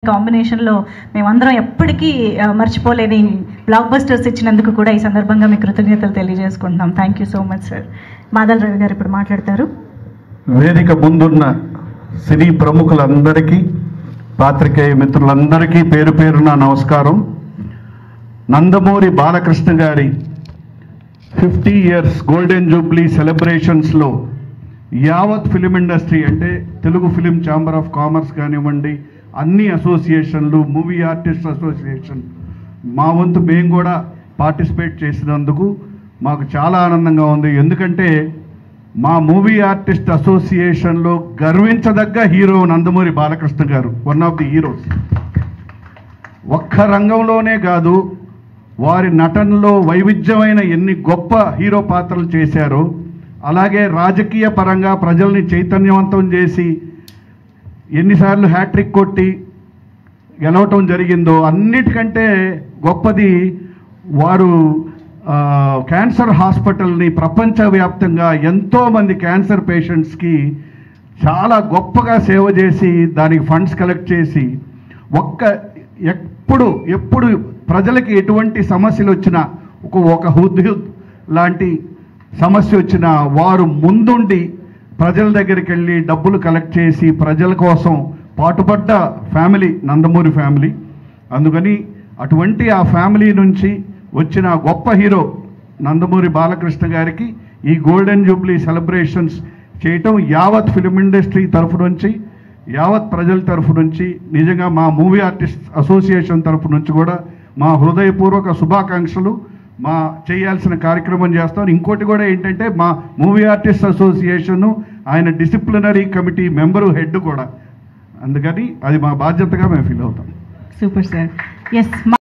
కాంబినేషన్లో మేమందరం ఎప్పటికీ మర్చిపోలేని బ్లాక్ బస్టర్స్ ఇచ్చినందుకు కూడా ఈ సందర్భంగా మీ కృతజ్ఞతలు తెలియజేసుకుంటున్నాం. Thank you so much sir. Badala Ravi గారు ఇప్పుడు మాట్లాడతారు. వేదిక ముందున్న సినీ ప్రముఖులందరికీ, పాత్రికేయ మిత్రులందరికీ పేరు పేరున నమస్కారం. నందమూరి బాలకృష్ణ గారి 50 ఇయర్స్ గోల్డెన్ జూబ్లీ సెలబ్రేషన్స్లో యావత్ ఫిలిం ఇండస్ట్రీ అంటే Telugu film chamber of commerce కానివ్వండి, అన్ని అసోసియేషన్లు, మూవీ ఆర్టిస్ట్ అసోసియేషన్, మా వంతు మేము కూడా పార్టిసిపేట్ చేసినందుకు మాకు చాలా ఆనందంగా ఉంది. ఎందుకంటే మా మూవీ ఆర్టిస్ట్ అసోసియేషన్లో గర్వించదగ్గ హీరో నందమూరి బాలకృష్ణ గారు, వన్ ఆఫ్ ది హీరోస్. ఒక్క రంగంలోనే కాదు, వారి నటనలో వైవిధ్యమైన ఎన్ని గొప్ప హీరో పాత్రలు చేశారో, అలాగే రాజకీయ పరంగా ప్రజల్ని చైతన్యవంతం చేసి ఎన్నిసార్లు హ్యాట్రిక్ కొట్టి గెలవటం జరిగిందో, అన్నిటికంటే గొప్పది వారు క్యాన్సర్ హాస్పిటల్ని ప్రపంచవ్యాప్తంగా ఎంతోమంది క్యాన్సర్ పేషెంట్స్కి చాలా గొప్పగా సేవ చేసి దానికి ఫండ్స్ కలెక్ట్ చేసి ఎప్పుడు ప్రజలకి ఎటువంటి సమస్యలు వచ్చినా, ఒక హుద్హుద్ లాంటి సమస్య వచ్చినా వారు ముందుండి ప్రజల దగ్గరికి వెళ్ళి డబ్బులు కలెక్ట్ చేసి ప్రజల కోసం పాటుపడ్డ ఫ్యామిలీ నందమూరి ఫ్యామిలీ. అందుకని అటువంటి ఆ ఫ్యామిలీ నుంచి వచ్చిన గొప్ప హీరో నందమూరి బాలకృష్ణ గారికి ఈ గోల్డెన్ జూబ్లీ సెలబ్రేషన్స్ చేయటం యావత్ ఫిలిం ఇండస్ట్రీ తరఫు నుంచి, యావత్ ప్రజల తరఫు నుంచి, నిజంగా మా మూవీ ఆర్టిస్ట్ అసోసియేషన్ తరఫు నుంచి కూడా మా హృదయపూర్వక శుభాకాంక్షలు. మా చేయాల్సిన కార్యక్రమం చేస్తాం. ఇంకోటి కూడా ఏంటంటే, మా మూవీ ఆర్టిస్ట్ అసోసియేషన్ ఆయన డిసిప్లినరీ కమిటీ మెంబరు, హెడ్ కూడా. అందుకని అది మా బాధ్యతగా మేము ఫీల్ అవుతాం. Super sir. ఎస్.